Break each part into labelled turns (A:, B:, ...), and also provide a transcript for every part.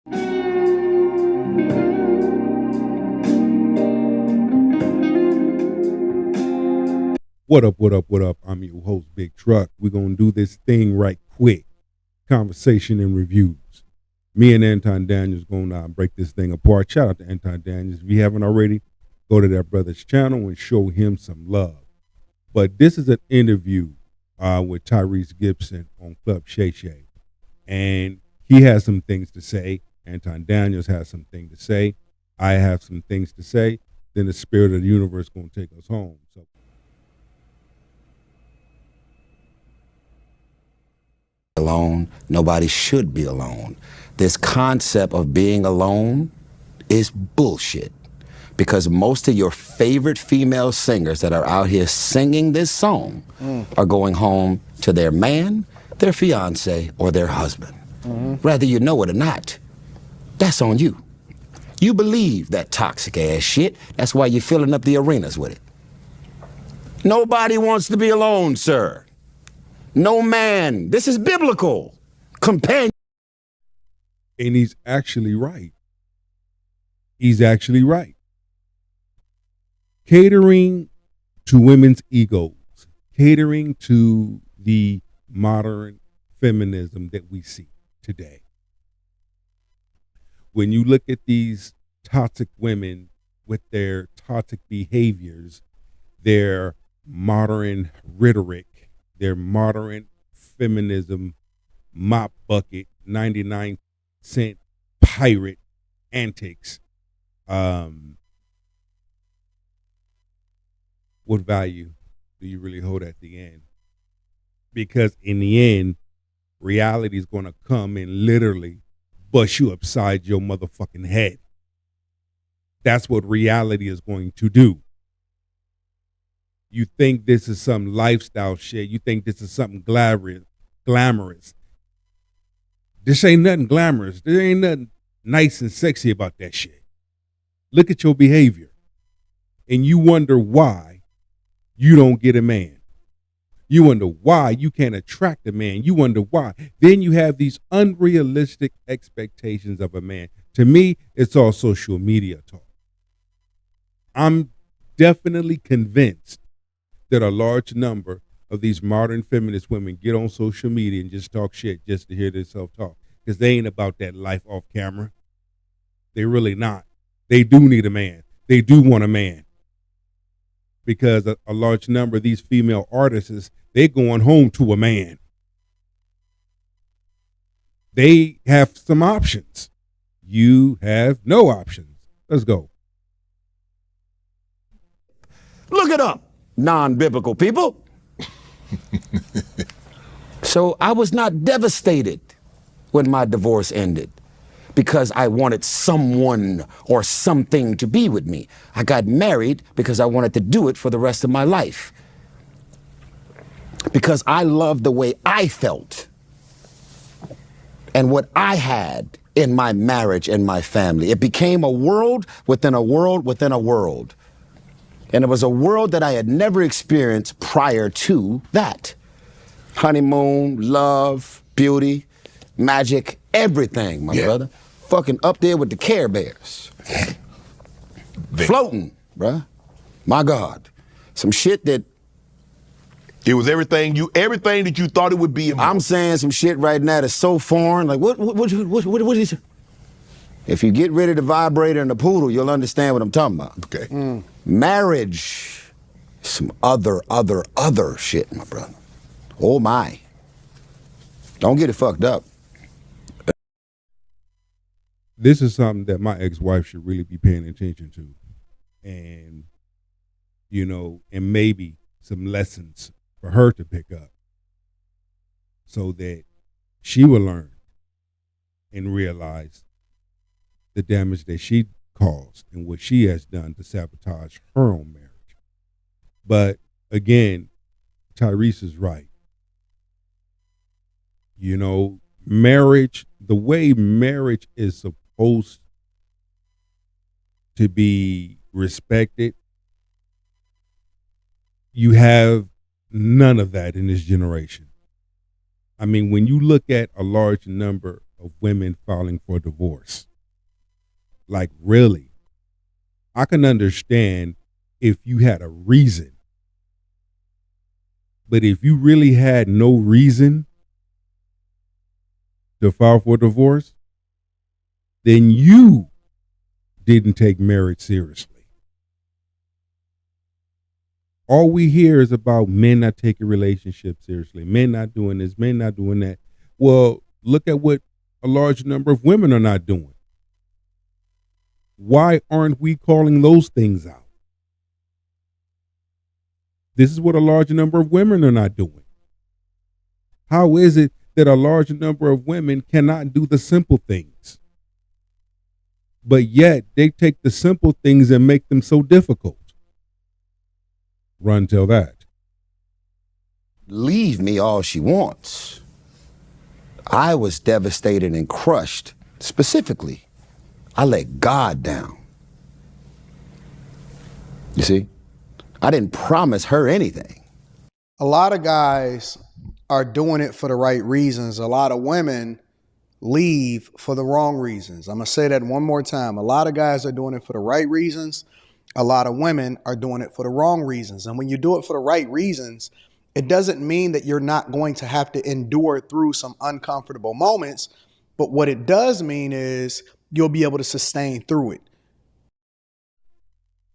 A: What up, what up, what up? I'm your host, Big Truck. We're going to do this thing right quick. Conversation and reviews. Me and Anton Daniels going to break this thing apart. Shout out to Anton Daniels. If you haven't already, go to that brother's channel and show him some love. But this is an interview with Tyrese Gibson on Club Shay Shay. And he has some things to say. Anton Daniels has some things to say. I have some things to say. Then the spirit of the universe going to take us home. So
B: alone. Nobody should be alone. This concept of being alone is bullshit. Because most of your favorite female singers that are out here singing this song are going home to their man, their fiance, or their husband. Whether you know it or not, that's on you. You believe that toxic ass shit. That's why you're filling up the arenas with it. Nobody wants to be alone, sir. No man. This is biblical. Companion.
A: And he's actually right. He's actually right. Catering to women's egos, catering to the modern feminism that we see today. When you look at these toxic women with their toxic behaviors, their modern rhetoric, their modern feminism, mop bucket, 99-cent pirate antics, what value do you really hold at the end? Because in the end, reality is going to come and literally bust you upside your motherfucking head. That's what reality is going to do. You think this is some lifestyle shit. You think this is something glamorous. This ain't nothing glamorous. There ain't nothing nice and sexy about that shit. Look at your behavior. And you wonder why you don't get a man. You wonder why you can't attract a man. You wonder why. Then you have these unrealistic expectations of a man. To me, it's all social media talk. I'm definitely convinced that a large number of these modern feminist women get on social media and just talk shit just to hear themselves talk. Because they ain't about that life off camera. They really not. They do need a man. They do want a man. Because a large number of these female artists, they're going home to a man. They have some options. You have no options. Let's go.
B: Look it up, non-biblical people. So I was not devastated when my divorce ended because I wanted someone or something to be with me. I got married because I wanted to do it for the rest of my life. Because I loved the way I felt and what I had in my marriage and my family. It became a world within a world within a world. And it was a world that I had never experienced prior to that. Honeymoon, love, beauty, magic, everything, my brother. Fucking up there with the Care Bears. Floating, bruh. My God. Some shit that...
C: It was everything that you thought it would be.
B: I'm saying some shit right now that's so foreign. Like, what is it? If you get rid of the vibrator and the poodle, you'll understand what I'm talking about.
C: Okay.
B: Marriage, some other shit, my brother. Oh my. Don't get it fucked up.
A: This is something that my ex-wife should really be paying attention to. And, and maybe some lessons for her to pick up so that she will learn and realize the damage that she caused and what she has done to sabotage her own marriage. But again, Tyrese is right. Marriage, the way marriage is supposed to be respected, you have none of that in this generation. I mean, when you look at a large number of women filing for divorce. Like, really? I can understand if you had a reason. But if you really had no reason to file for divorce, then you didn't take marriage seriously. All we hear is about men not taking relationships seriously, men not doing this, men not doing that. Well, look at what a large number of women are not doing. Why aren't we calling those things out? This is what a large number of women are not doing. How is it that a large number of women cannot do the simple things, but yet they take the simple things and make them so difficult? Run till that.
B: Leave me all she wants. I was devastated and crushed. Specifically, I let God down. You see? I didn't promise her anything.
D: A lot of guys are doing it for the right reasons. A lot of women leave for the wrong reasons. I'm going to say that one more time. A lot of guys are doing it for the right reasons. A lot of women are doing it for the wrong reasons. And when you do it for the right reasons, it doesn't mean that you're not going to have to endure through some uncomfortable moments. But what it does mean is you'll be able to sustain through it.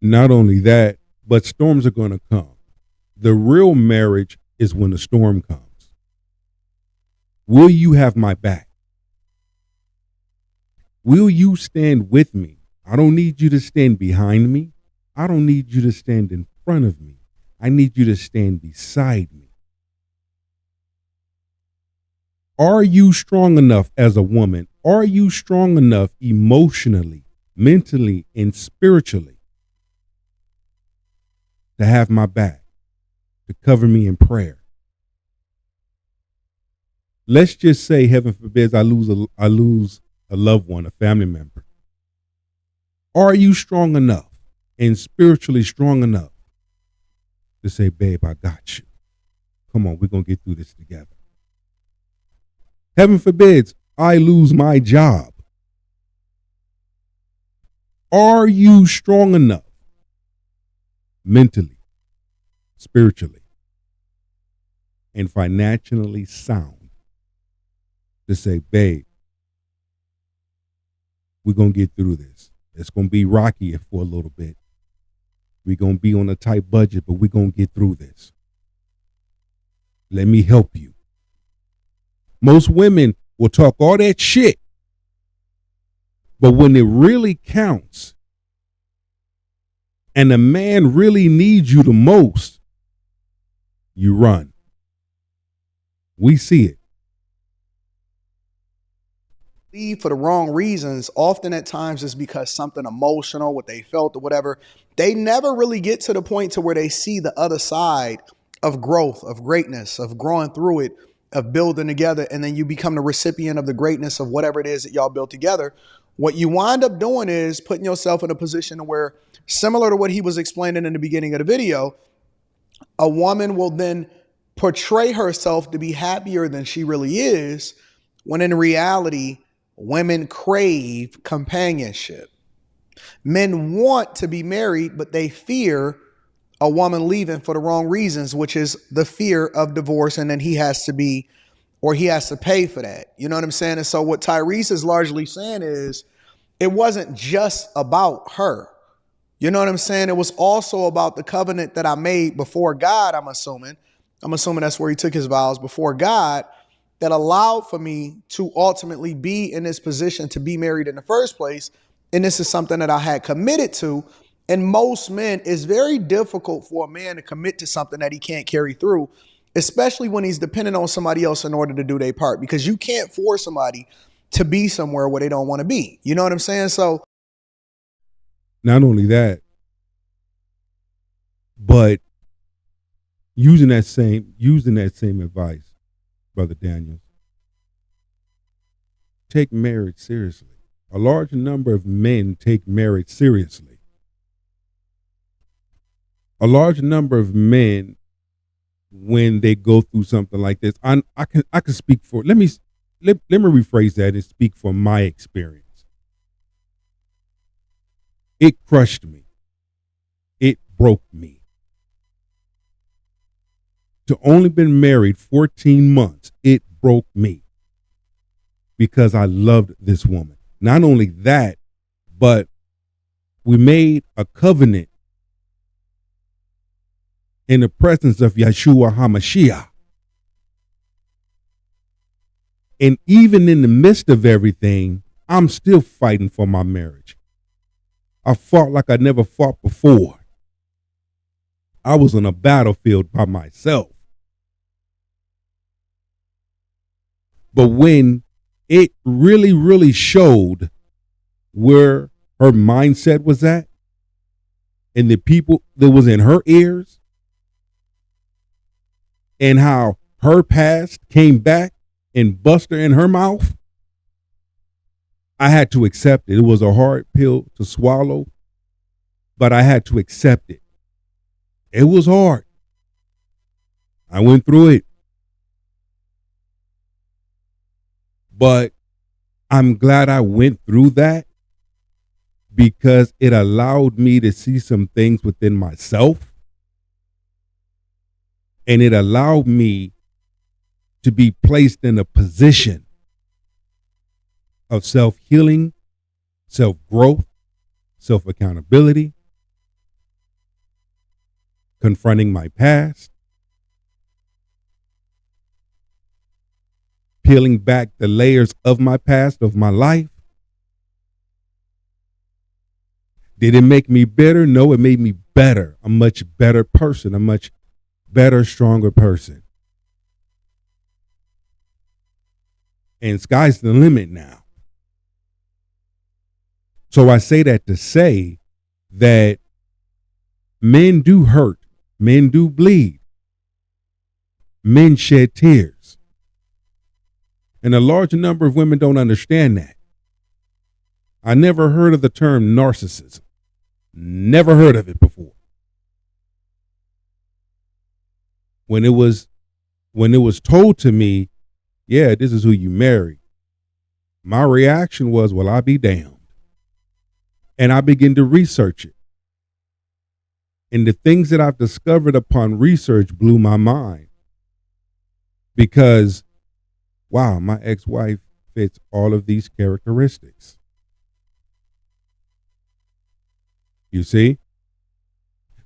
A: Not only that, but storms are going to come. The real marriage is when the storm comes. Will you have my back? Will you stand with me? I don't need you to stand behind me. I don't need you to stand in front of me. I need you to stand beside me. Are you strong enough as a woman? Are you strong enough emotionally, mentally, and spiritually to have my back, to cover me in prayer? Let's just say, heaven forbid, I lose a loved one, a family member. Are you strong enough and spiritually strong enough to say, babe, I got you. Come on, we're going to get through this together. Heaven forbids I lose my job. Are you strong enough mentally, spiritually, and financially sound to say, babe, we're going to get through this. It's going to be rocky for a little bit. We're going to be on a tight budget, but we're going to get through this. Let me help you. Most women will talk all that shit, but when it really counts and the man really needs you the most, you run. We see it.
D: Leave for the wrong reasons. Often at times it's because something emotional, what they felt or whatever. They never really get to the point to where they see the other side of growth, of greatness, of growing through it, of building together. And then you become the recipient of the greatness of whatever it is that y'all built together. What you wind up doing is putting yourself in a position where, similar to what he was explaining in the beginning of the video, a woman will then portray herself to be happier than she really is, when in reality, women crave companionship. Men want to be married, but they fear a woman leaving for the wrong reasons, which is the fear of divorce. And then he has to pay for that. You know what I'm saying? And so what Tyrese is largely saying is it wasn't just about her. You know what I'm saying? It was also about the covenant that I made before God, I'm assuming. I'm assuming that's where he took his vows before God, that allowed for me to ultimately be in this position to be married in the first place. And this is something that I had committed to. And most men, it's very difficult for a man to commit to something that he can't carry through, especially when he's dependent on somebody else in order to do their part, because you can't force somebody to be somewhere where they don't want to be. You know what I'm saying? So
A: not only that, but using that same advice, Brother Daniels, take marriage seriously. A large number of men take marriage seriously. A large number of men, when they go through something like this, I can speak for. Let me let me rephrase that and speak from my experience. It crushed me. It broke me. To only been married 14 months, it broke me because I loved this woman. Not only that, but we made a covenant in the presence of Yeshua HaMashiach. And even in the midst of everything, I'm still fighting for my marriage. I fought like I never fought before. I was on a battlefield by myself. But when it really, really showed where her mindset was at and the people that was in her ears and how her past came back and bust her in her mouth, I had to accept it. It was a hard pill to swallow, but I had to accept it. It was hard. I went through it. But I'm glad I went through that because it allowed me to see some things within myself. And it allowed me to be placed in a position of self-healing, self-growth, self-accountability, confronting my past, peeling back the layers of my past, of my life. Did it make me bitter? No, it made me better, a much better person, a much better, stronger person. And sky's the limit now. So I say that to say that men do hurt, men do bleed, men shed tears. And a large number of women don't understand that. I never heard of the term narcissism. Never heard of it before. When it was told to me, yeah, this is who you marry, my reaction was, well, I'll be damned. And I began to research it. And the things that I've discovered upon research blew my mind. Because, wow, my ex-wife fits all of these characteristics. You see?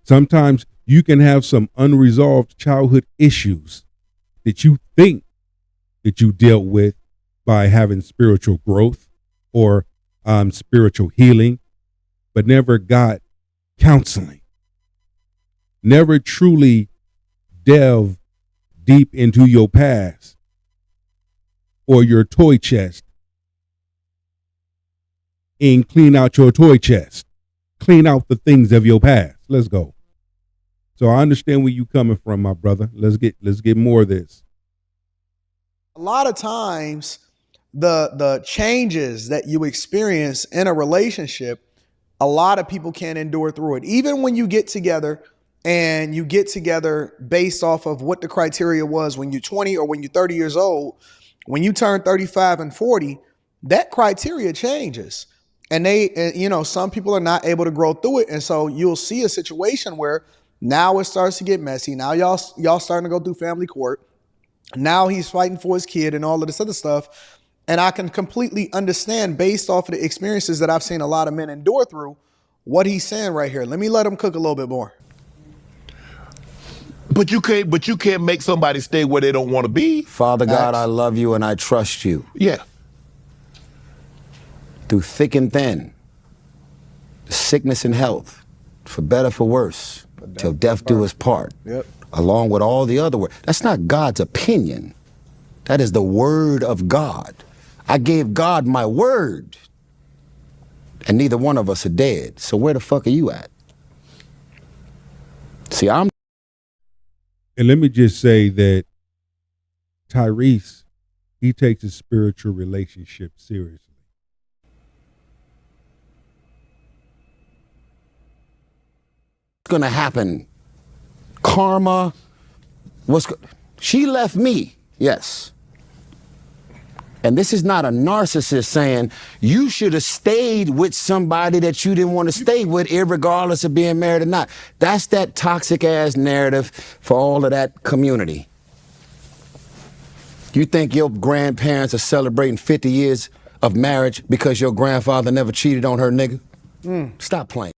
A: Sometimes you can have some unresolved childhood issues that you think that you dealt with by having spiritual growth or spiritual healing, but never got counseling. Never truly delve deep into your past or your toy chest and clean out your toy chest. Clean out the things of your past. Let's go. So I understand where you coming from, my brother. Let's get more of this.
D: A lot of times the changes that you experience in a relationship, a lot of people can't endure through it. Even when you get together and you get together based off of what the criteria was when you're 20 or when you're 30 years old, when you turn 35 and 40, that criteria changes. And some people are not able to grow through it. And so you'll see a situation where now it starts to get messy. Now y'all starting to go through family court. Now he's fighting for his kid and all of this other stuff. And I can completely understand, based off of the experiences that I've seen a lot of men endure through, what he's saying right here. Let me let him cook a little bit more.
C: But you can't make somebody stay where they don't want to be.
B: Father God, I love you and I trust you.
C: Yeah.
B: Through thick and thin, sickness and health, for better, for worse, till death do us part.
D: Yep.
B: Along with all the other words. That's not God's opinion. That is the word of God. I gave God my word. And neither one of us are dead. So where the fuck are you at? See,
A: And let me just say that Tyrese, he takes his spiritual relationship seriously.
B: Going to happen. Karma. She left me, yes. And this is not a narcissist saying you should have stayed with somebody that you didn't want to stay with, irregardless of being married or not. That's that toxic ass narrative for all of that community. You think your grandparents are celebrating 50 years of marriage because your grandfather never cheated on her, nigga? Stop playing.